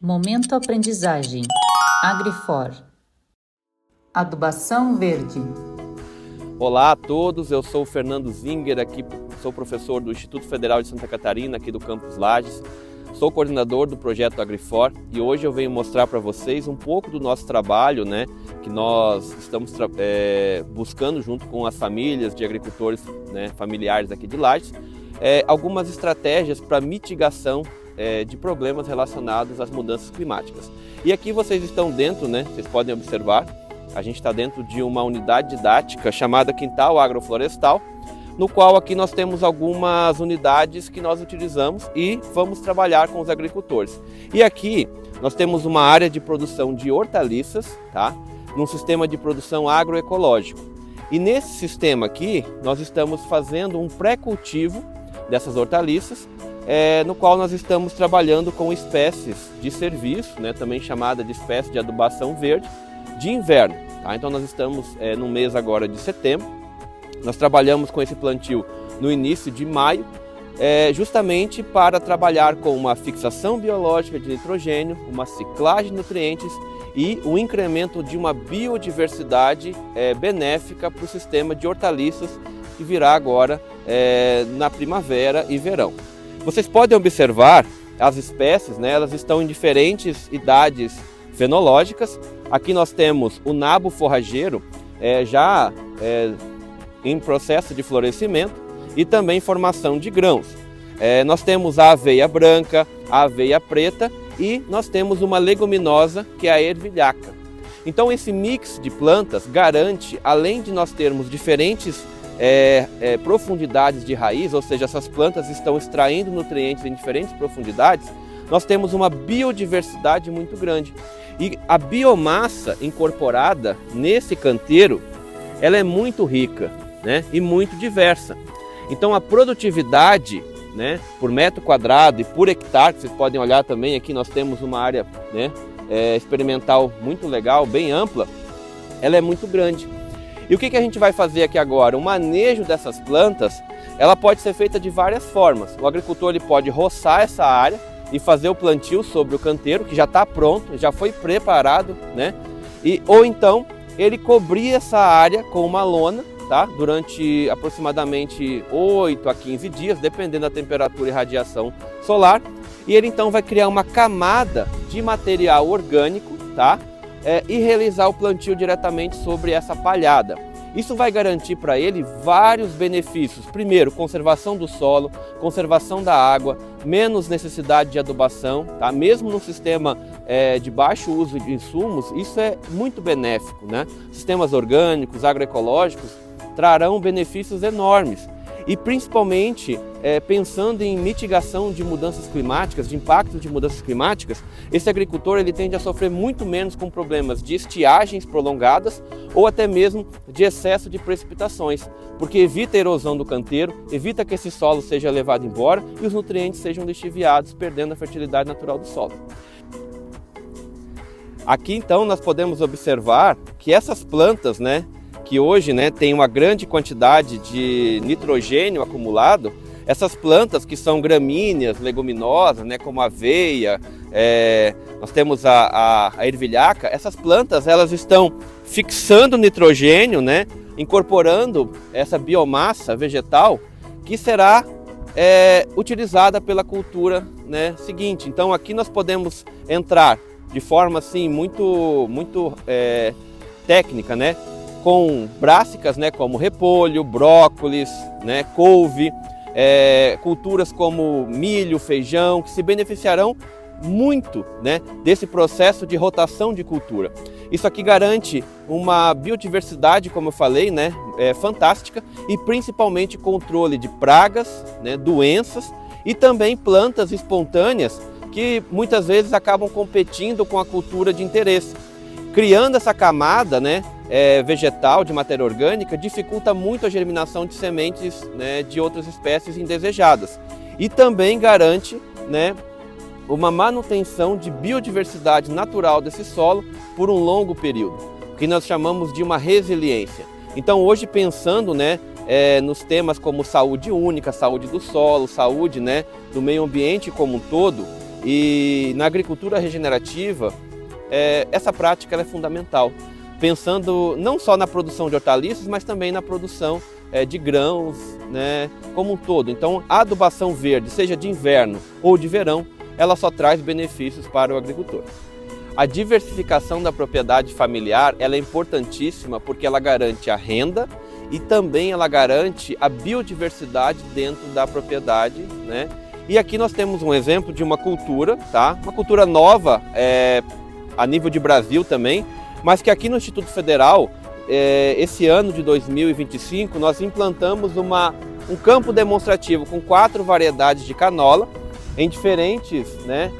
Momento aprendizagem. Agrifor. Adubação verde. Olá a todos, eu sou o Fernando Zinger, aqui sou professor do Instituto Federal de Santa Catarina, aqui do Campus Lages. Sou coordenador do projeto Agrifor e hoje eu venho mostrar para vocês um pouco do nosso trabalho, que nós estamos buscando junto com as famílias de agricultores, familiares aqui de Lages, algumas estratégias para mitigação de problemas relacionados às mudanças climáticas. E aqui vocês estão dentro, vocês podem observar, a gente está dentro de uma unidade didática chamada Quintal Agroflorestal, no qual aqui nós temos algumas unidades que nós utilizamos e vamos trabalhar com os agricultores. E aqui nós temos uma área de produção de hortaliças, num sistema de produção agroecológico. E nesse sistema aqui nós estamos fazendo um pré-cultivo dessas hortaliças, no qual nós estamos trabalhando com espécies de serviço, também chamada de espécie de adubação verde, de inverno. Então nós estamos no mês agora de setembro. Nós trabalhamos com esse plantio no início de maio, justamente para trabalhar com uma fixação biológica de nitrogênio, uma ciclagem de nutrientes e o incremento de uma biodiversidade benéfica para o sistema de hortaliças que virá agora na primavera e verão. Vocês podem observar as espécies, elas estão em diferentes idades fenológicas. Aqui nós temos o nabo forrageiro em processo de florescimento e também formação de grãos. Nós temos a aveia branca, a aveia preta e nós temos uma leguminosa que é a ervilhaca. Então esse mix de plantas garante, além de nós termos diferentes profundidades de raiz, ou seja, essas plantas estão extraindo nutrientes em diferentes profundidades, nós temos uma biodiversidade muito grande. E a biomassa incorporada nesse canteiro, ela é muito rica, e muito diversa. Então a produtividade, por metro quadrado e por hectare, vocês podem olhar também aqui, nós temos uma área experimental muito legal, bem ampla, ela é muito grande. E o que a gente vai fazer aqui agora? O manejo dessas plantas, ela pode ser feita de várias formas. O agricultor ele pode roçar essa área e fazer o plantio sobre o canteiro, que já está pronto, já foi preparado, ou então ele cobrir essa área com uma lona, durante aproximadamente 8 a 15 dias, dependendo da temperatura e radiação solar, e ele então vai criar uma camada de material orgânico, e realizar o plantio diretamente sobre essa palhada. Isso vai garantir para ele vários benefícios. Primeiro, conservação do solo, conservação da água, menos necessidade de adubação, mesmo no sistema de baixo uso de insumos, isso é muito benéfico, Sistemas orgânicos, agroecológicos, trarão benefícios enormes. E principalmente pensando em mitigação de mudanças climáticas, de impactos de mudanças climáticas, esse agricultor ele tende a sofrer muito menos com problemas de estiagens prolongadas ou até mesmo de excesso de precipitações, porque evita a erosão do canteiro, evita que esse solo seja levado embora e os nutrientes sejam lixiviados, perdendo a fertilidade natural do solo. Aqui então nós podemos observar que essas plantas, que hoje tem uma grande quantidade de nitrogênio acumulado, essas plantas que são gramíneas, leguminosas, como a aveia, nós temos a ervilhaca, essas plantas elas estão fixando nitrogênio, incorporando essa biomassa vegetal que será utilizada pela cultura seguinte. Então aqui nós podemos entrar de forma assim muito técnica, com brássicas, como repolho, brócolis, couve, culturas como milho, feijão, que se beneficiarão muito desse processo de rotação de cultura. Isso aqui garante uma biodiversidade, como eu falei, fantástica, e principalmente controle de pragas, doenças e também plantas espontâneas que muitas vezes acabam competindo com a cultura de interesse. Criando essa camada vegetal de matéria orgânica, dificulta muito a germinação de sementes de outras espécies indesejadas. E também garante uma manutenção de biodiversidade natural desse solo por um longo período, que nós chamamos de uma resiliência. Então hoje pensando nos temas como saúde única, saúde do solo, saúde do meio ambiente como um todo, E na agricultura regenerativa, essa prática ela é fundamental, pensando não só na produção de hortaliças, mas também na produção de grãos, né, como um todo. Então, a adubação verde, seja de inverno ou de verão, ela só traz benefícios para o agricultor. A diversificação da propriedade familiar ela é importantíssima porque ela garante a renda e também ela garante a biodiversidade dentro da propriedade, né? E aqui nós temos um exemplo de uma cultura, tá? Uma cultura nova a nível de Brasil também, mas que aqui no Instituto Federal, esse ano de 2025, nós implantamos um campo demonstrativo com 4 variedades de canola em diferentes, né,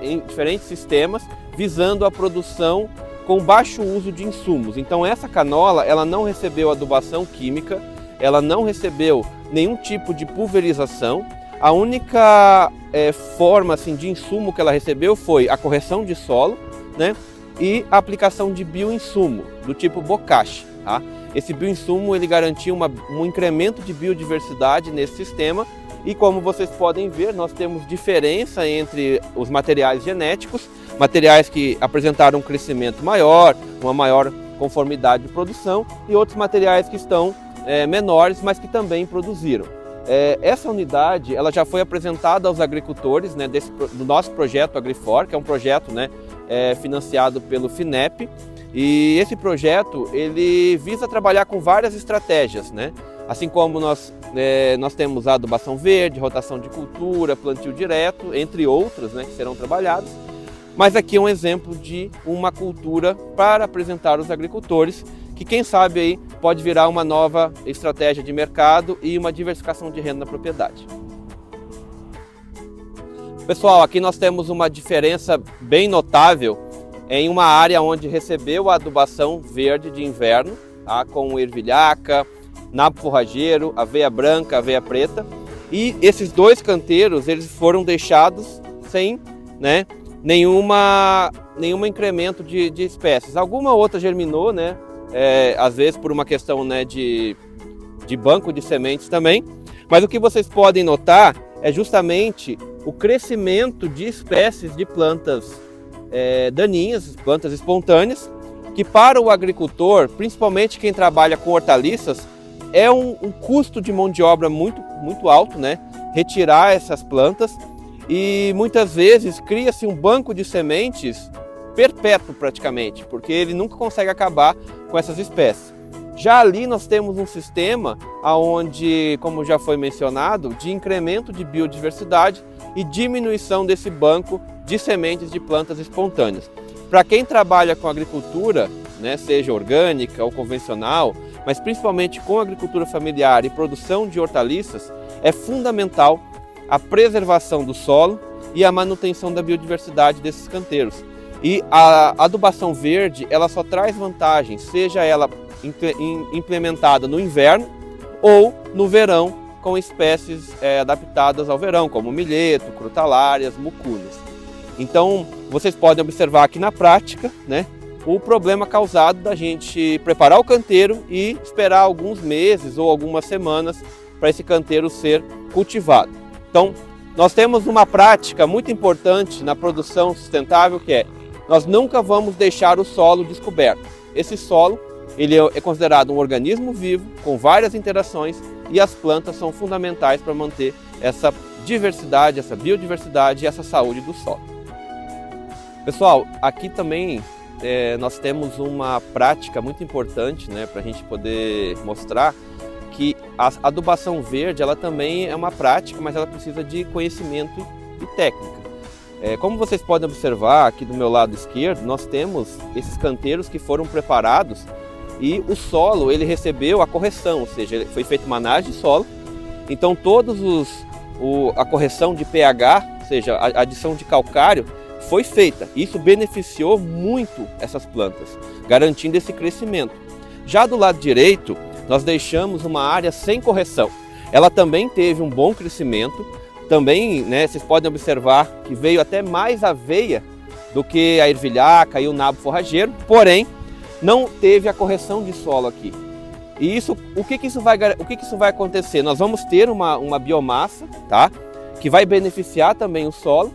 em diferentes sistemas, visando a produção com baixo uso de insumos. Então essa canola ela não recebeu adubação química, ela não recebeu nenhum tipo de pulverização. A única forma assim, de insumo que ela recebeu foi a correção de solo, né, e a aplicação de bioinsumo do tipo bocashi. Tá? Esse bioinsumo ele garantia um incremento de biodiversidade nesse sistema. E como vocês podem ver, nós temos diferença entre os materiais genéticos, materiais que apresentaram um crescimento maior, uma maior conformidade de produção, e outros materiais que estão menores, mas que também produziram. Essa unidade ela já foi apresentada aos agricultores, né, do nosso projeto AgriFor, que é um projeto, né, financiado pelo FINEP. E esse projeto ele visa trabalhar com várias estratégias, né? Assim como nós temos a adubação verde, rotação de cultura, plantio direto, entre outras, né, que serão trabalhadas. Mas aqui é um exemplo de uma cultura para apresentar aos agricultores, que quem sabe aí pode virar uma nova estratégia de mercado e uma diversificação de renda na propriedade. Pessoal, aqui nós temos uma diferença bem notável em uma área onde recebeu a adubação verde de inverno, tá, com ervilhaca, nabo forrageiro, aveia branca, aveia preta, e esses 2 canteiros eles foram deixados sem, né, nenhum incremento de espécies. Alguma outra germinou, né, às vezes por uma questão, né, de banco de sementes também, mas o que vocês podem notar é justamente o crescimento de espécies de plantas daninhas, plantas espontâneas, que para o agricultor, principalmente quem trabalha com hortaliças, é um custo de mão de obra muito, muito alto, né? Retirar essas plantas, e muitas vezes cria-se um banco de sementes perpétuo praticamente, porque ele nunca consegue acabar com essas espécies. Já ali nós temos um sistema onde, como já foi mencionado, de incremento de biodiversidade e diminuição desse banco de sementes de plantas espontâneas. Para quem trabalha com agricultura, né, seja orgânica ou convencional, mas principalmente com agricultura familiar e produção de hortaliças, é fundamental a preservação do solo e a manutenção da biodiversidade desses canteiros. E a adubação verde, ela só traz vantagens, seja ela implementada no inverno ou no verão, com espécies adaptadas ao verão, como milheto, crutalárias, mucúnias. Então, vocês podem observar aqui na prática, né, o problema causado da gente preparar o canteiro e esperar alguns meses ou algumas semanas para esse canteiro ser cultivado. Então, nós temos uma prática muito importante na produção sustentável, que é nós nunca vamos deixar o solo descoberto. Esse solo ele é considerado um organismo vivo, com várias interações, e as plantas são fundamentais para manter essa diversidade, essa biodiversidade e essa saúde do solo. Pessoal, aqui também nós temos uma prática muito importante, né, para a gente poder mostrar que a adubação verde ela também é uma prática, mas ela precisa de conhecimento e técnica. Como vocês podem observar aqui do meu lado esquerdo, nós temos esses canteiros que foram preparados e o solo ele recebeu a correção, ou seja, foi feita uma análise de solo. Então a correção de pH, ou seja, a adição de calcário, foi feita. Isso beneficiou muito essas plantas, garantindo esse crescimento. Já do lado direito, nós deixamos uma área sem correção. Ela também teve um bom crescimento. Também, né, vocês podem observar que veio até mais aveia do que a ervilhaca e o nabo forrageiro, porém, não teve a correção de solo aqui. E isso, o que isso vai acontecer? Nós vamos ter uma biomassa, tá? que vai beneficiar também o solo,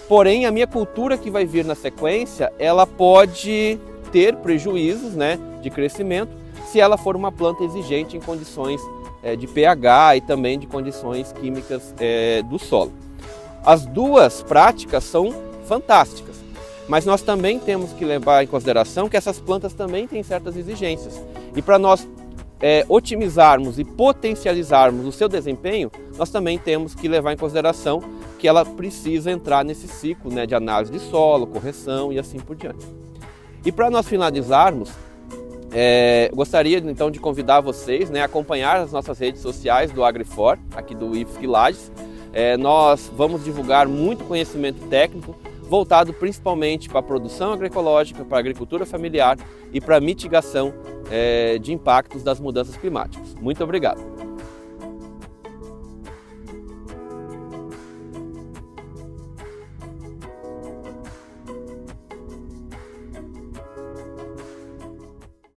porém a minha cultura que vai vir na sequência, ela pode ter prejuízos, né, de crescimento se ela for uma planta exigente em condições de pH e também de condições químicas do solo. As duas práticas são fantásticas, mas nós também temos que levar em consideração que essas plantas também têm certas exigências. E para nós otimizarmos e potencializarmos o seu desempenho, nós também temos que levar em consideração que ela precisa entrar nesse ciclo, né, de análise de solo, correção e assim por diante. E para nós finalizarmos, gostaria então de convidar vocês, né, a acompanhar as nossas redes sociais do Agrifor, aqui do IFSC Lages. Nós vamos divulgar muito conhecimento técnico voltado principalmente para a produção agroecológica, para a agricultura familiar e para a mitigação de impactos das mudanças climáticas. Muito obrigado!